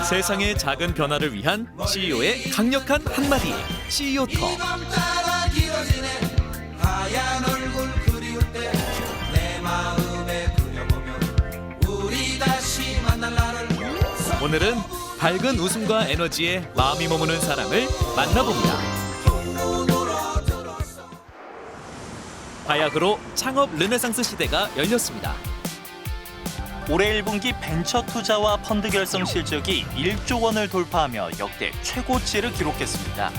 세상의 작은 변화를 위한 CEO의 강력한 한마디 CEO 톡. 오늘은 밝은 웃음과 에너지에 마음이 머무는 사람을 만나봅니다. 바야흐로 창업 르네상스 시대가 열렸습니다. 올해 1분기 벤처 투자와 펀드 결성 실적이 1조 원을 돌파하며 역대 최고치를 기록했습니다.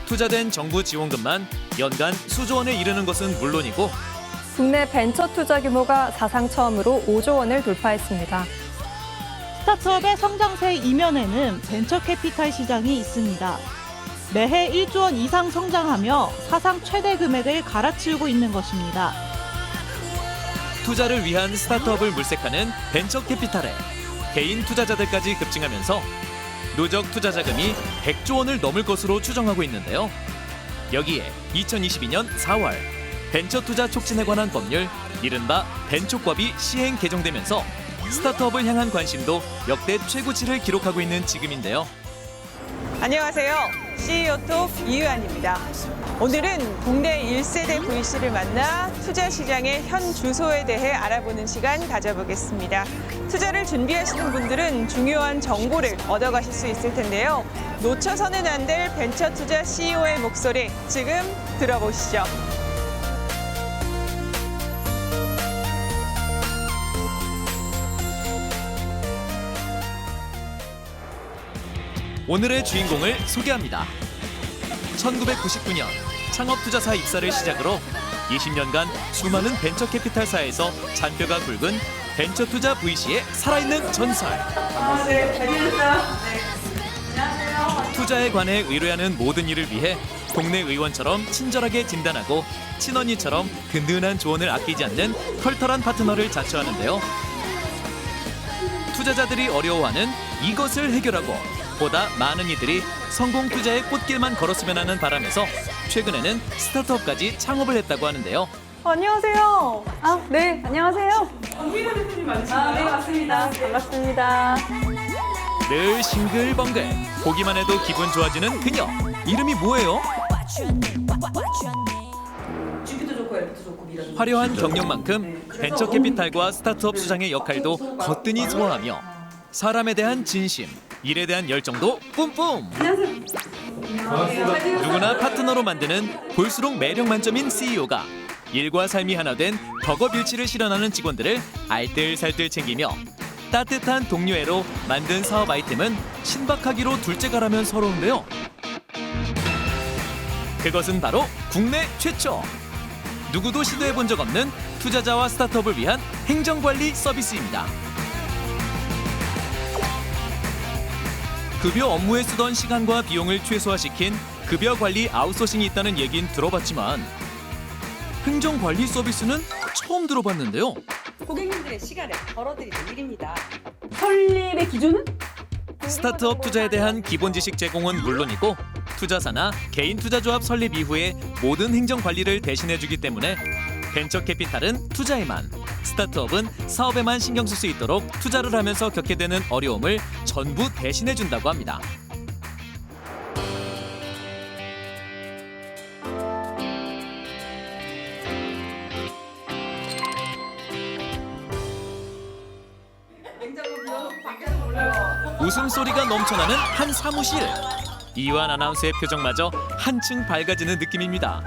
투자된 정부 지원금만 연간 수조 원에 이르는 것은 물론이고 국내 벤처 투자 규모가 사상 처음으로 5조 원을 돌파했습니다. 스타트업의 성장세 이면에는 벤처 캐피탈 시장이 있습니다. 매해 1조 원 이상 성장하며 사상 최대 금액을 갈아치우고 있는 것입니다. 투자를 위한 스타트업을 물색하는 벤처 캐피탈에 개인 투자자들까지 급증하면서 누적 투자 자금이 100조 원을 넘을 것으로 추정하고 있는데요. 여기에 2022년 4월 벤처 투자 촉진에 관한 법률 이른바 벤촉법이 시행 개정되면서 스타트업을 향한 관심도 역대 최고치를 기록하고 있는 지금인데요. 안녕하세요. CEO톡 이유한입니다. 오늘은 국내 1세대 VC를 만나 투자 시장의 현 주소에 대해 알아보는 시간 가져보겠습니다. 투자를 준비하시는 분들은 중요한 정보를 얻어가실 수 있을 텐데요. 놓쳐서는 안 될 벤처 투자 CEO의 목소리 지금 들어보시죠. 오늘의 주인공을 소개합니다. 1999년 창업투자사 입사를 시작으로 20년간 수많은 벤처 캐피탈사에서 잔뼈가 굵은 벤처 투자 VC의 살아있는 전설. 투자에 관해 의뢰하는 모든 일을 위해 동네 의원처럼 친절하게 진단하고 친언니처럼 든든한 조언을 아끼지 않는 털털한 파트너를 자처하는데요. 투자자들이 어려워하는 이것을 해결하고 보다 많은 이들이 성공 투자의 꽃길만 걸었으면 하는 바람에서 최근에는 스타트업까지 창업을 했다고 하는데요. 안녕하세요. 네, 안녕하세요. 정미라 대표님 맞으신가요? 네, 맞습니다. 반갑습니다. 늘 싱글벙글 보기만 해도 기분 좋아지는 그녀. 이름이 뭐예요? 화려한 경력만큼 벤처 캐피탈과 스타트업 수장의 역할도 거뜬히 소화하며 사람에 대한 진심, 일에 대한 열정도 뿜뿜! 누구나 파트너로 만드는 볼수록 매력 만점인 CEO가 일과 삶이 하나 된 덕업일치를 실현하는 직원들을 알뜰살뜰 챙기며 따뜻한 동료애로 만든 사업 아이템은 신박하기로 둘째가라면 서러운데요. 그것은 바로 국내 최초! 누구도 시도해본 적 없는 투자자와 스타트업을 위한 행정관리 서비스입니다. 급여 업무에 쓰던 시간과 비용을 최소화시킨 급여 관리 아웃소싱이 있다는 얘긴 들어봤지만 행정관리 서비스는 처음 들어봤는데요. 고객님들의 시간을 벌어드리는 일입니다. 설립의 기준은? 스타트업 투자에 대한 기본 지식 제공은 물론이고 투자사나 개인 투자조합 설립 이후에 모든 행정관리를 대신해주기 때문에 벤처 캐피탈은 투자에만, 스타트업은 사업에만 신경 쓸 수 있도록 투자를 하면서 겪게 되는 어려움을 전부 대신해준다고 합니다. 웃음소리가 넘쳐나는 한 사무실. 이완 아나운서의 표정마저 한층 밝아지는 느낌입니다.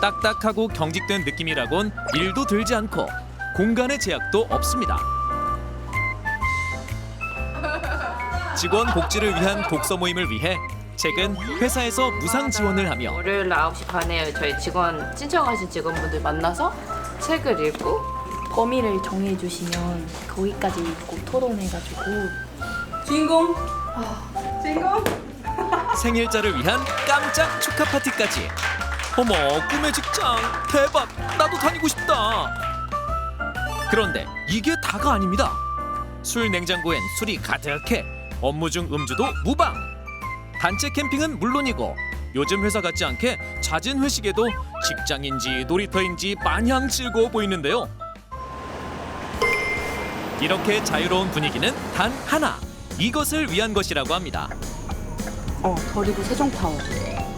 딱딱하고 경직된 느낌이라곤 일도 들지 않고 공간의 제약도 없습니다. 직원 복지를 위한 독서 모임을 위해 최근 회사에서 무상 지원을 하며 월요일 9시 반에 저희 신청하신 직원분들 만나서 책을 읽고 범위를 정해주시면 거기까지 읽고 토론해가지고 주인공? 생일자를 위한 깜짝 축하 파티까지. 어머, 꿈의 직장 대박! 나도 다니고 싶다. 그런데 이게 다가 아닙니다. 술 냉장고엔 술이 가득해 업무 중 음주도 무방. 단체 캠핑은 물론이고 요즘 회사 같지 않게 잦은 회식에도 직장인지 놀이터인지 마냥 즐거워 보이는데요. 이렇게 자유로운 분위기는 단 하나, 이것을 위한 것이라고 합니다. 버리고 세종타워.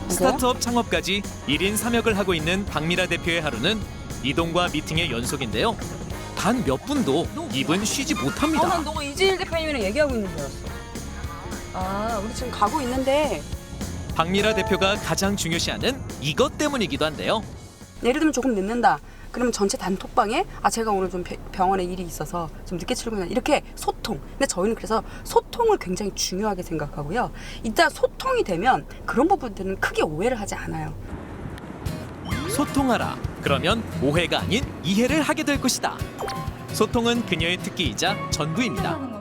스타트업 창업까지 1인 3역을 하고 있는 박미라 대표의 하루는 이동과 미팅의 연속인데요. 단 몇 분도 입은 쉬지 못합니다. 난 너가 이재일 대표님이랑 얘기하고 있는 줄 알았어. 아, 우리 지금 가고 있는데 박미라 대표가 가장 중요시하는 이것 때문이기도 한데요. 예를 들면 조금 늦는다. 그러면 전체 단톡방에 제가 오늘 좀 병원에 일이 있어서 좀 늦게 출근한다. 이렇게 소통. 근데 저희는 그래서 소통을 굉장히 중요하게 생각하고요. 일단 소통이 되면 그런 부분들은 크게 오해를 하지 않아요. 소통하라. 그러면 오해가 아닌 이해를 하게 될 것이다. 소통은 그녀의 특기이자 전부입니다.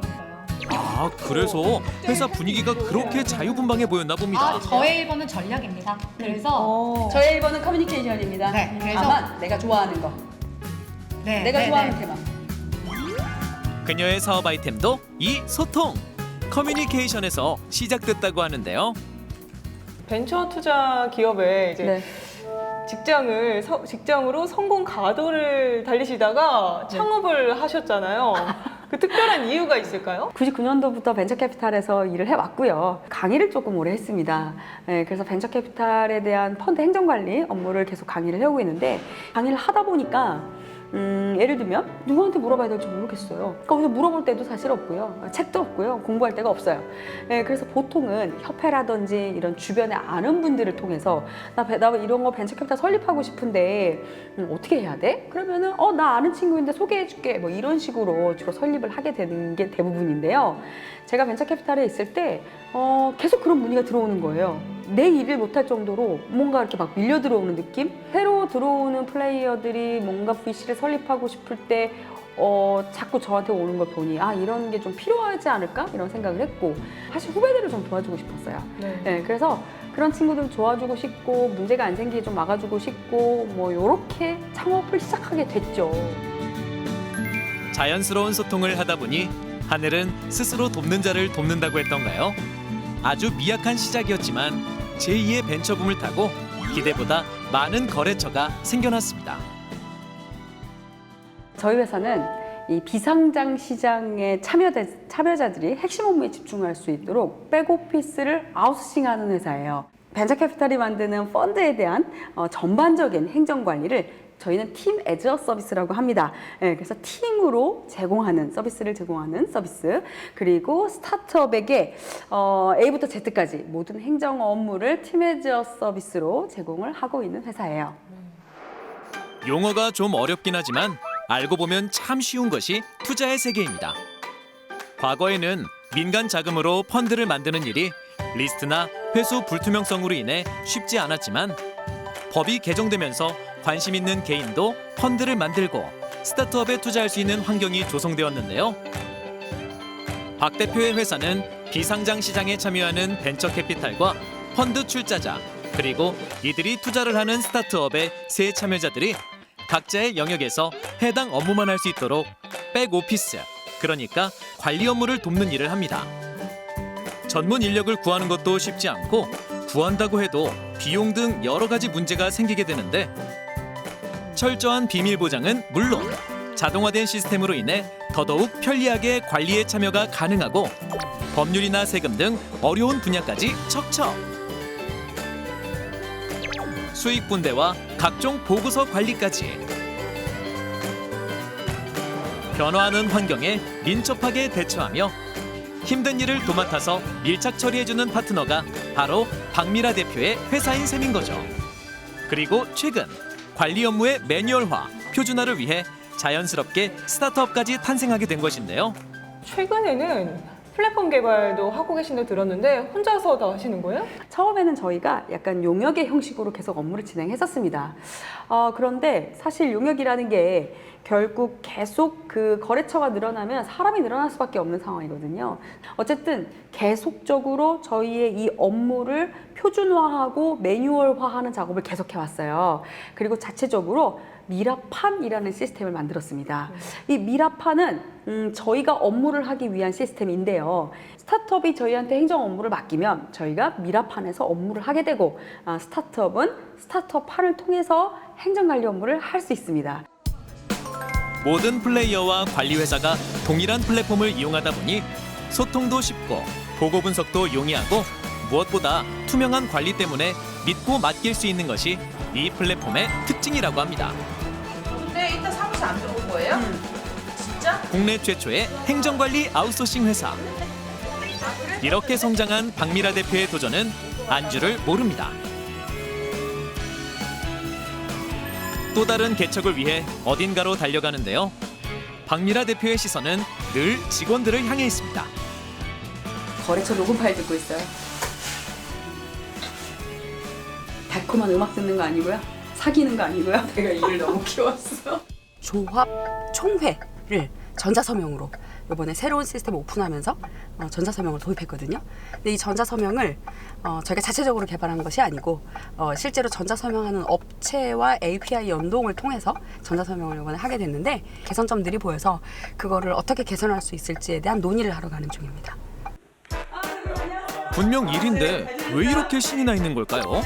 아, 그래서 회사 분위기가 그렇게 자유분방해 보였나 봅니다. 저의 1번은 전략입니다. 그래서 저의 1번은 커뮤니케이션입니다. 네, 그래서 다만 내가 좋아하는 거. 내가 좋아하는 테마. 그녀의 사업 아이템도 이 소통, 커뮤니케이션에서 시작됐다고 하는데요. 벤처 투자 기업에 이제 네. 직장으로 성공 가도를 달리시다가 창업을 하셨잖아요. 그 특별한 이유가 있을까요? 99년도부터 벤처캐피탈에서 일을 해왔고요. 강의를 조금 오래 했습니다. 네, 그래서 벤처캐피탈에 대한 펀드 행정관리 업무를 계속 강의를 해오고 있는데 강의를 하다 보니까 예를 들면 누구한테 물어봐야 될지 모르겠어요. 거기서 물어볼 때도 사실 없고요. 책도 없고요. 공부할 데가 없어요. 네, 그래서 보통은 협회라든지 이런 주변에 아는 분들을 통해서 나 이런 거 벤처캐피탈 설립하고 싶은데 어떻게 해야 돼? 그러면은 나 아는 친구인데 소개해줄게. 뭐 이런 식으로 주로 설립을 하게 되는 게 대부분인데요. 제가 벤처캐피탈에 있을 때 계속 그런 문의가 들어오는 거예요. 내 일을 못할 정도로 뭔가 이렇게 막 밀려 들어오는 느낌? 새로 들어오는 플레이어들이 뭔가 VC를 설립하고 싶을 때 자꾸 저한테 오는 걸 보니 이런 게 좀 필요하지 않을까? 이런 생각을 했고 사실 후배들을 좀 도와주고 싶었어요. 네, 그래서 그런 친구들 도와주고 싶고 문제가 안 생기게 좀 막아주고 싶고 뭐 이렇게 창업을 시작하게 됐죠. 자연스러운 소통을 하다 보니 하늘은 스스로 돕는 자를 돕는다고 했던가요? 아주 미약한 시작이었지만 제2의 벤처붐을 타고 기대보다 많은 거래처가 생겨났습니다. 저희 회사는 이 비상장 시장의 참여자들이 핵심 업무에 집중할 수 있도록 백오피스를 아웃소싱하는 회사예요. 벤처캐피탈이 만드는 펀드에 대한 전반적인 행정관리를 저희는 팀 애저 서비스라고 합니다. 네, 그래서 팀으로 서비스를 제공하는 서비스, 그리고 스타트업에게 A부터 Z까지 모든 행정 업무를 팀 애저 서비스로 제공을 하고 있는 회사예요. 용어가 좀 어렵긴 하지만 알고 보면 참 쉬운 것이 투자의 세계입니다. 과거에는 민간 자금으로 펀드를 만드는 일이 리스트나 회수 불투명성으로 인해 쉽지 않았지만 법이 개정되면서 관심 있는 개인도 펀드를 만들고 스타트업에 투자할 수 있는 환경이 조성되었는데요. 박 대표의 회사는 비상장 시장에 참여하는 벤처캐피탈과 펀드 출자자, 그리고 이들이 투자를 하는 스타트업의 세 참여자들이 각자의 영역에서 해당 업무만 할 수 있도록 백오피스, 그러니까 관리 업무를 돕는 일을 합니다. 전문 인력을 구하는 것도 쉽지 않고 구한다고 해도 비용 등 여러 가지 문제가 생기게 되는데 철저한 비밀 보장은 물론 자동화된 시스템으로 인해 더더욱 편리하게 관리에 참여가 가능하고 법률이나 세금 등 어려운 분야까지 척척. 수익 분배와 각종 보고서 관리까지. 변화하는 환경에 민첩하게 대처하며 힘든 일을 도맡아서 밀착 처리해주는 파트너가 바로 박미라 대표의 회사인 셈인 거죠. 그리고 최근 관리 업무의 매뉴얼화, 표준화를 위해 자연스럽게 스타트업까지 탄생하게 된 것인데요. 최근에는 플랫폼 개발도 하고 계신다고 들었는데 혼자서 다 하시는 거예요? 처음에는 저희가 약간 용역의 형식으로 계속 업무를 진행했었습니다. 그런데 사실 용역이라는 게 결국 계속 그 거래처가 늘어나면 사람이 늘어날 수밖에 없는 상황이거든요. 어쨌든 계속적으로 저희의 이 업무를 표준화하고 매뉴얼화하는 작업을 계속해왔어요. 그리고 자체적으로 미라판이라는 시스템을 만들었습니다. 이 미라판은 저희가 업무를 하기 위한 시스템인데요. 스타트업이 저희한테 행정 업무를 맡기면 저희가 미라판에서 업무를 하게 되고 스타트업은 스타트업 판을 통해서 행정관리 업무를 할 수 있습니다. 모든 플레이어와 관리 회사가 동일한 플랫폼을 이용하다 보니 소통도 쉽고 보고 분석도 용이하고 무엇보다 투명한 관리 때문에 믿고 맡길 수 있는 것이 이 플랫폼의 특징이라고 합니다. 근데 이따 사무실 안 들어올 거예요? 진짜? 국내 최초의 행정관리 아웃소싱 회사. 이렇게 성장한 박미라 대표의 도전은 안주를 모릅니다. 또 다른 개척을 위해 어딘가로 달려가는데요. 박미라 대표의 시선은 늘 직원들을 향해 있습니다. 거래처 녹음 파일 듣고 있어요. 달콤한 음악 듣는 거 아니고요. 사귀는 거 아니고요. 내가 일을 너무 키웠어. 조합 총회를 전자서명으로 이번에 새로운 시스템 오픈하면서 전자서명을 도입했거든요. 근데 이 전자서명을 저희가 자체적으로 개발한 것이 아니고 실제로 전자서명하는 업체와 API 연동을 통해서 전자서명을 이번에 하게 됐는데 개선점들이 보여서 그거를 어떻게 개선할 수 있을지에 대한 논의를 하러 가는 중입니다. 분명 일인데 왜 이렇게 신이 나 있는 걸까요?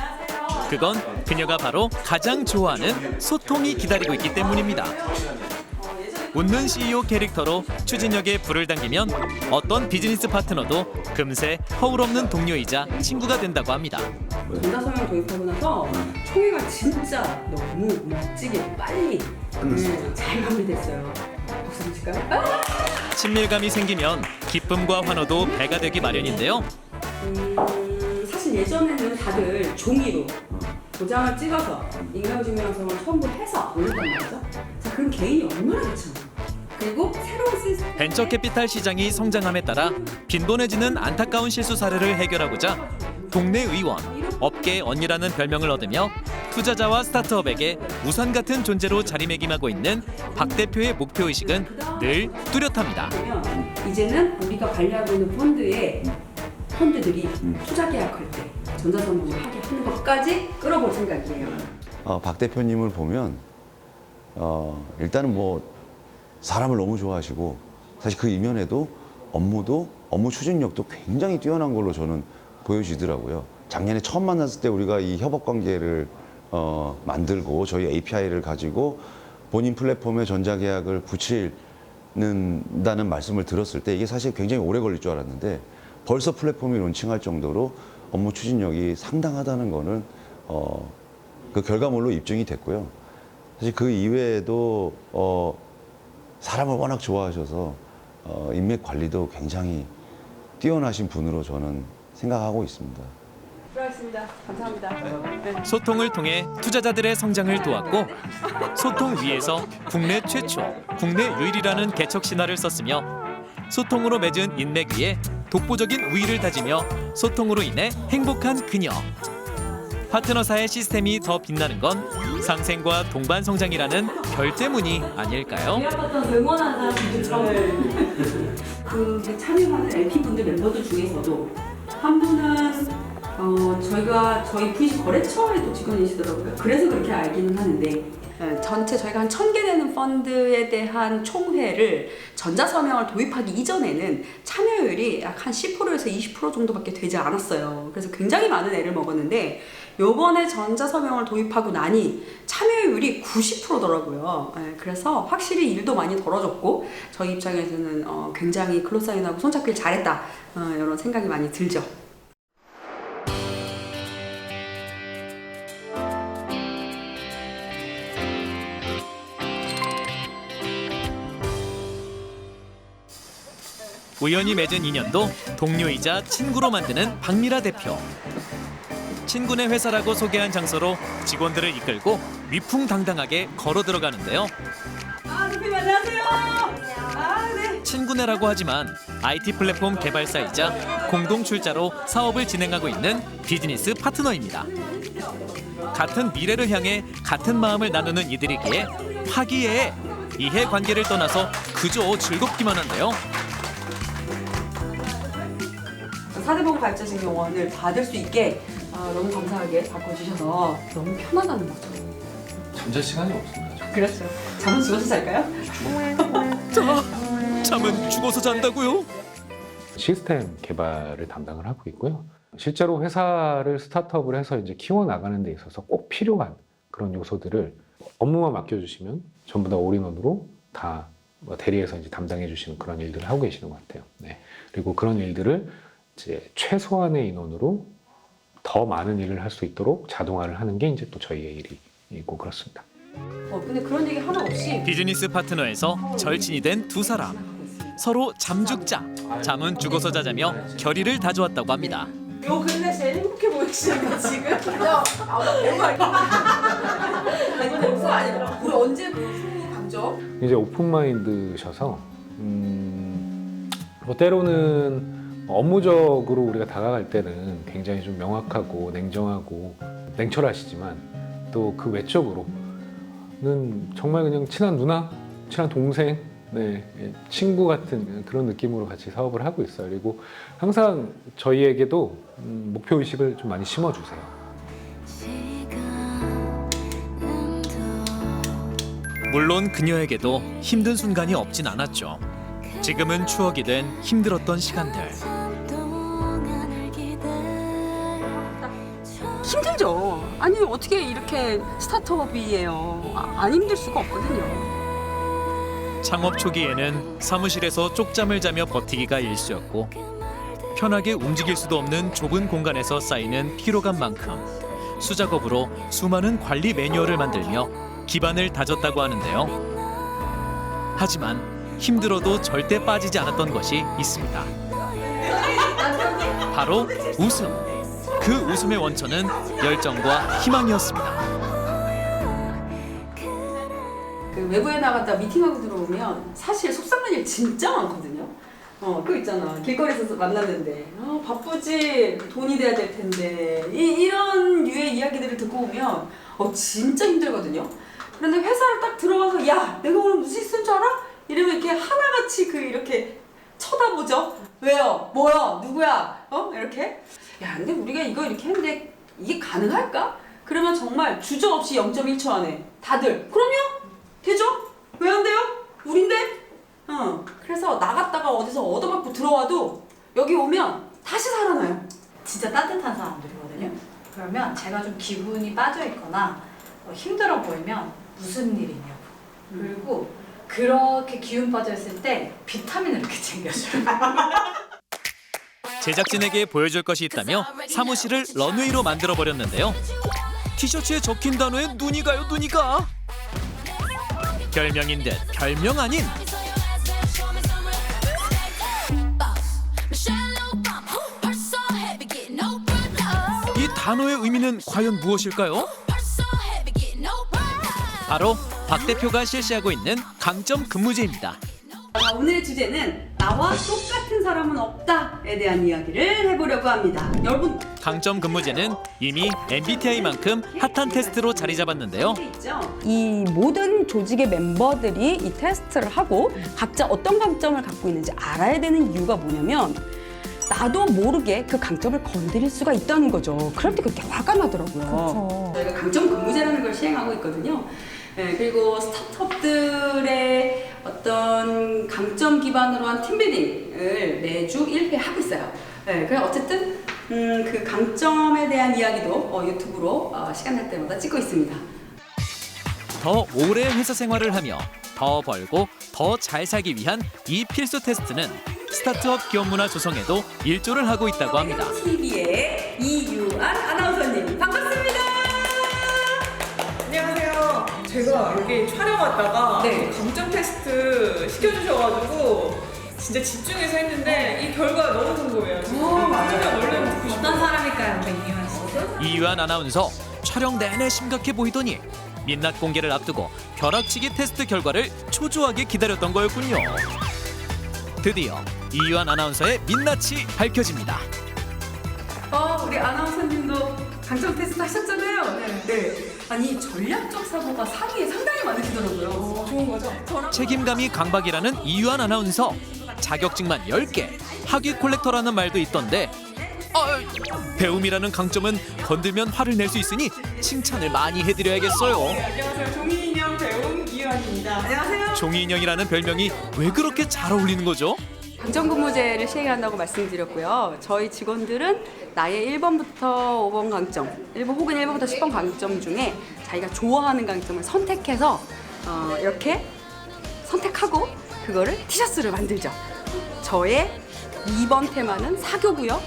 그건 그녀가 바로 가장 좋아하는 소통이 기다리고 있기 때문입니다. 웃는 CEO 캐릭터로 추진력에 불을 당기면 어떤 비즈니스 파트너도 금세 허울 없는 동료이자 친구가 된다고 합니다. 전자서명 도입하고 나서 총회가 진짜 너무 멋지게 빨리 잘 마무리됐어요. 박수 한번 칠까요? 친밀감이 생기면 기쁨과 환호도 배가 되기 마련인데요. 사실 예전에는 다들 종이로 도장을 찍어서 인감증명서를 첨부 해서 올렸단 말이죠. 자, 그럼 개인이 얼마나 좋잖아요. 그리고 새로운 시스템 벤처 캐피탈 시장이 성장함에 따라 빈번해지는 안타까운 실수 사례를 해결하고자 동네 의원, 업계 언니라는 별명을 얻으며 투자자와 스타트업에게 우산 같은 존재로 자리매김하고 있는 박 대표의 목표의식은 늘 뚜렷합니다. 이제는 우리가 관리하고 있는 펀드들이 투자 계약할 때 전자서명을 하게 하는 것까지 끌어볼 생각이에요. 박 대표님을 보면 일단은 뭐 사람을 너무 좋아하시고 사실 그 이면에도 업무 추진력도 굉장히 뛰어난 걸로 저는 보여지더라고요. 작년에 처음 만났을 때 우리가 이 협업 관계를 만들고 저희 API를 가지고 본인 플랫폼에 전자계약을 붙이는다는 말씀을 들었을 때 이게 사실 굉장히 오래 걸릴 줄 알았는데 벌써 플랫폼이 론칭할 정도로 업무 추진력이 상당하다는 거는 그 결과물로 입증이 됐고요. 사실 그 이외에도 사람을 워낙 좋아하셔서 인맥 관리도 굉장히 뛰어나신 분으로 저는 생각하고 있습니다. 수고하셨습니다. 감사합니다. 소통을 통해 투자자들의 성장을 도왔고 소통 위에서 국내 최초, 국내 유일이라는 개척 신화를 썼으며 소통으로 맺은 인맥 위에 독보적인 우위를 다지며 소통으로 인해 행복한 그녀. 파트너사의 시스템이 더 빛나는 건 상생과 동반 성장이라는 별대문이 아닐까요? 응원하는 사람들처럼 그 참여하는 LP분들 멤버들 중에서도 한 분은 저희 VC 거래처에도 직원이시더라고요. 그래서 그렇게 알기는 하는데 전체 저희가 한 1,000개 되는 펀드에 대한 총회를 전자서명을 도입하기 이전에는 참여율이 약 한 10%에서 20% 정도밖에 되지 않았어요. 그래서 굉장히 많은 애를 먹었는데 요번에 전자서명을 도입하고 나니 참여율이 90%더라고요. 그래서 확실히 일도 많이 덜어졌고 저희 입장에서는 굉장히 클로사인하고 손잡기를 잘했다 이런 생각이 많이 들죠. 우연히 맺은 인연도 동료이자 친구로 만드는 박미라 대표. 친구네 회사라고 소개한 장소로 직원들을 이끌고 위풍당당하게 걸어 들어가는데요. 대표님 안녕하세요. 네. 친구네라고 하지만 IT 플랫폼 개발사이자 공동 출자로 사업을 진행하고 있는 비즈니스 파트너입니다. 같은 미래를 향해 같은 마음을 나누는 이들이기에 화기애애, 이해관계를 떠나서 그저 즐겁기만 한데요. 4대보험 가입자식 요원을 받을 수 있게 너무 감사하게 바꿔주셔서 너무 편하다는 거죠. 잠잘 시간이 없습니다. 그렇죠. 잠은 죽어서 잘까요? 잠은 죽어서 잔다고요? 시스템 개발을 담당을 하고 있고요. 실제로 회사를 스타트업을 해서 이제 키워 나가는 데 있어서 꼭 필요한 그런 요소들을 업무만 맡겨주시면 전부 다 올인원으로 다 대리에서 이제 담당해 주시는 그런 일들을 하고 계시는 것 같아요. 네. 그리고 그런 일들을 이제 최소한의 인원으로 더 많은 일을 할 수 있도록 자동화를 하는 게 이제 또 저희의 일이고 그렇습니다. 근데 그런 얘기 하나 없이 비즈니스 파트너에서 절친이 된 두 사람. 서로 잠죽자, 잠은 죽어서 자자며 결의를 다져왔다고 합니다. 요 근래 제일 행복해 보이시는 거 지금? 아니 벌써 아니라 우리 언제 그 후무 감정? 이제 오픈마인드셔서 뭐 때로는 업무적으로 우리가 다가갈 때는 굉장히 좀 명확하고 냉정하고 냉철하시지만 또 그 외적으로는 정말 그냥 친한 누나, 친한 동생, 네, 친구 같은 그런 느낌으로 같이 사업을 하고 있어요. 그리고 항상 저희에게도 목표 의식을 좀 많이 심어주세요. 물론 그녀에게도 힘든 순간이 없진 않았죠. 지금은 추억이 된 힘들었던 시간들. 힘들죠. 아니 어떻게 이렇게 스타트업이에요. 안 힘들 수가 없거든요. 창업 초기에는 사무실에서 쪽잠을 자며 버티기가 일쑤였고 편하게 움직일 수도 없는 좁은 공간에서 쌓이는 피로감만큼 수작업으로 수많은 관리 매뉴얼을 만들며 기반을 다졌다고 하는데요. 하지만 힘들어도 절대 빠지지 않았던 것이 있습니다. 바로 웃음. 그 웃음의 원천은 열정과 희망이었습니다. 그 외부에 나갔다 미팅하고 들어오면 사실 속상한 일 진짜 많거든요. 그거 있잖아. 길거리에서 만났는데 바쁘지? 돈이 돼야 될 텐데 이런 류의 이야기들을 듣고 오면 진짜 힘들거든요. 그런데 회사를 딱 들어가서 야 내가 오늘 무슨 있을 줄 알아? 이러면 이렇게 하나같이 이렇게 쳐다보죠. 왜요? 뭐야? 누구야? 이렇게. 야 근데 우리가 이거 이렇게 했는데 이게 가능할까? 그러면 정말 주저없이 0.1초 안에 다들 그럼요? 되죠? 왜 안 돼요? 우린데? 그래서 나갔다가 어디서 얻어맞고 들어와도 여기 오면 다시 살아나요. 진짜 따뜻한 사람들이거든요. 그러면 제가 좀 기분이 빠져 있거나 힘들어 보이면 무슨 일이냐고. 그리고 그렇게 기운 빠져 있을 때 비타민을 이렇게 챙겨줘요. 제작진에게 보여줄 것이 있다며 사무실을 런웨이로 만들어 버렸는데요. 티셔츠에 적힌 단어에 눈이 가요, 눈이 가. 별명인 듯 별명 아닌. 이 단어의 의미는 과연 무엇일까요? 바로 박 대표가 실시하고 있는 강점 근무제입니다. 오늘의 주제는 나와 똑같은 사람은 없다에 대한 이야기를 해보려고 합니다. 여러분 강점 근무제는 이미 MBTI만큼 핫한 테스트로 자리 잡았는데요. 이 모든 조직의 멤버들이 이 테스트를 하고 각자 어떤 강점을 갖고 있는지 알아야 되는 이유가 뭐냐면 나도 모르게 그 강점을 건드릴 수가 있다는 거죠. 그럴 때 그렇게 화가 나더라고요. 저희가 강점 근무제라는 걸 시행하고 있거든요. 네, 그리고 스타트업들의 어떤 강점 기반으로 한 팀빌딩을 매주 1회 하고 있어요. 네, 그래 어쨌든 그 강점에 대한 이야기도 유튜브로 시간 날 때마다 찍고 있습니다. 더 오래 회사 생활을 하며 더 벌고 더 잘 살기 위한 이 필수 테스트는 스타트업 기업 문화 조성에도 일조를 하고 있다고 합니다. TV의 이유안 아나운서님 반갑습니다. 안녕하세요. 제가 여기 촬영 왔다가 강점 테스트 시켜주셔가지고 진짜 집중해서 했는데 이 결과가 너무 궁금해요. 얼른 듣고 싶어요. 어떤 사람일까요, 이유한 씨? 이유한 아나운서 촬영 내내 심각해 보이더니 민낯 공개를 앞두고 벼락치기 테스트 결과를 초조하게 기다렸던 거였군요. 드디어 이유한 아나운서의 민낯이 밝혀집니다. 우리 아나운서님도 강점 테스트 하셨잖아요. 네. 아니 전략적 사고가 상위에 상당히 많으시더라고요. 좋은 거죠? 책임감이 강박이라는 이유한 아나운서. 자격증만 10개, 학위 콜렉터라는 말도 있던데 배움이라는 강점은 건들면 화를 낼 수 있으니 칭찬을 많이 해드려야겠어요. 안녕하세요. 종이인형 배움 이유한입니다. 안녕하세요. 종이인형이라는 별명이 왜 그렇게 잘 어울리는 거죠? 강점 근무제를 시행한다고 말씀드렸고요. 저희 직원들은 나의 1번부터 5번 강점, 혹은 1번부터 10번 강점 중에 자기가 좋아하는 강점을 선택해서 이렇게 선택하고 그거를 티셔츠를 만들죠. 저의 2번 테마는 사교고요.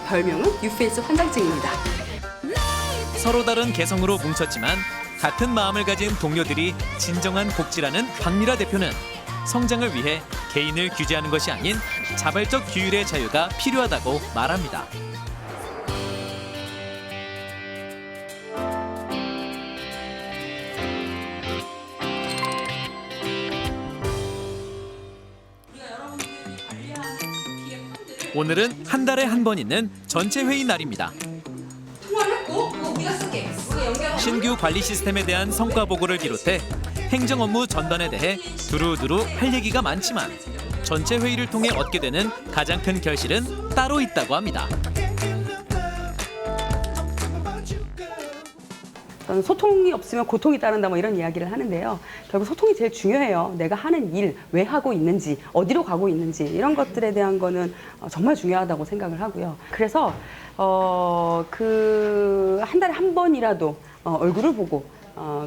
별명은 뉴페이스 환장증입니다. 서로 다른 개성으로 뭉쳤지만 같은 마음을 가진 동료들이 진정한 복지라는 박미라 대표는 성장을 위해 개인을 규제하는 것이 아닌 자발적 규율의 자유가 필요하다고 말합니다. 오늘은 한 달에 한 번 있는 전체 회의 날입니다. 신규 관리 시스템에 대한 성과 보고를 비롯해 행정 업무 전반에 대해 두루두루 할 얘기가 많지만 전체 회의를 통해 얻게 되는 가장 큰 결실은 따로 있다고 합니다. 저는 소통이 없으면 고통이 따른다 뭐 이런 이야기를 하는데요. 결국 소통이 제일 중요해요. 내가 하는 일, 왜 하고 있는지, 어디로 가고 있는지 이런 것들에 대한 거는 정말 중요하다고 생각을 하고요. 그래서 그 한 달에 한 번이라도 얼굴을 보고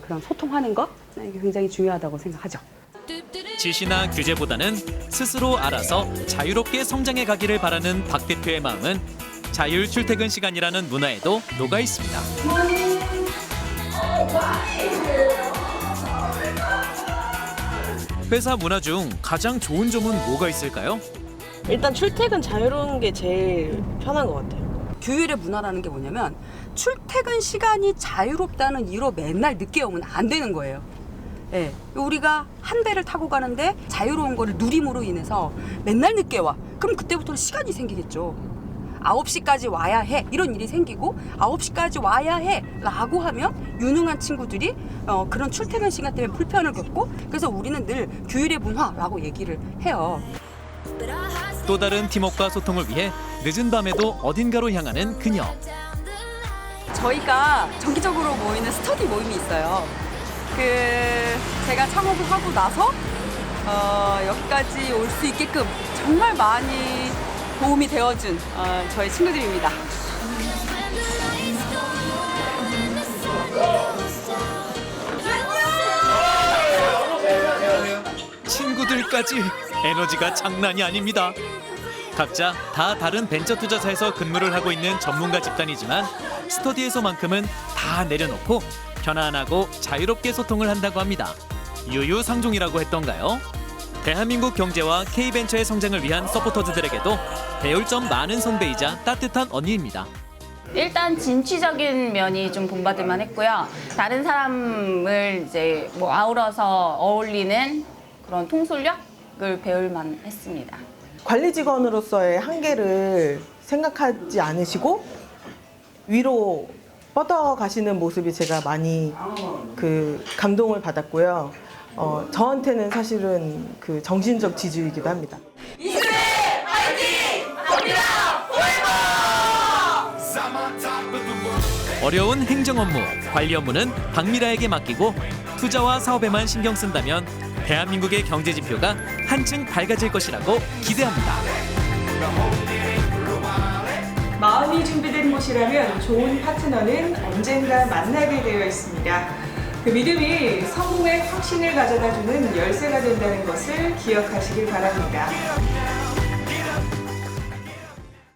그런 소통하는 것 이게 굉장히 중요하다고 생각하죠. 지시나 규제보다는 스스로 알아서 자유롭게 성장해 가기를 바라는 박 대표의 마음은 자율 출퇴근 시간이라는 문화에도 녹아 있습니다. 회사 문화 중 가장 좋은 점은 뭐가 있을까요? 일단 출퇴근 자유로운 게 제일 편한 것 같아요. 규율의 문화라는 게 뭐냐면 출퇴근 시간이 자유롭다는 이유로 맨날 늦게 오면 안 되는 거예요. 예, 우리가 한 배를 타고 가는데 자유로운 거를 누림으로 인해서 맨날 늦게 와. 그럼 그때부터는 시간이 생기겠죠. 9시까지 와야 해 이런 일이 생기고 9시까지 와야 해 라고 하면 유능한 친구들이 그런 출퇴근 시간 때문에 불편을 겪고 그래서 우리는 늘 규율의 문화라고 얘기를 해요. 또 다른 팀워크와 소통을 위해 늦은 밤에도 어딘가로 향하는 그녀. 저희가 정기적으로 모이는 스터디 모임이 있어요. 제가 창업을 하고 나서 여기까지 올 수 있게끔 정말 많이 도움이 되어준 저희 친구들입니다. 친구들까지 에너지가 장난이 아닙니다. 각자 다 다른 벤처 투자사에서 근무를 하고 있는 전문가 집단이지만 스터디에서만큼은 다 내려놓고 편안하고 자유롭게 소통을 한다고 합니다. 유유상종이라고 했던가요? 대한민국 경제와 K벤처의 성장을 위한 서포터즈들에게도 배울 점 많은 선배이자 따뜻한 언니입니다. 일단 진취적인 면이 좀 본받을 만했고요. 다른 사람을 이제 뭐 아우러서 어울리는 그런 통솔력을 배울 만했습니다. 관리 직원으로서의 한계를 생각하지 않으시고 위로 뻗어가시는 모습이 제가 많이 감동을 받았고요. 저한테는 사실은 정신적 지주이기도 합니다. 이수배 화이팅! 박미라 골보! 어려운 행정 업무, 관리 업무는 박미라에게 맡기고 투자와 사업에만 신경 쓴다면 대한민국의 경제 지표가 한층 밝아질 것이라고 기대합니다. 마음이 준비된 곳이라면 좋은 파트너는 언젠가 만나게 되어 있습니다. 그 믿음이 성공의 확신을 가져다주는 열쇠가 된다는 것을 기억하시길 바랍니다.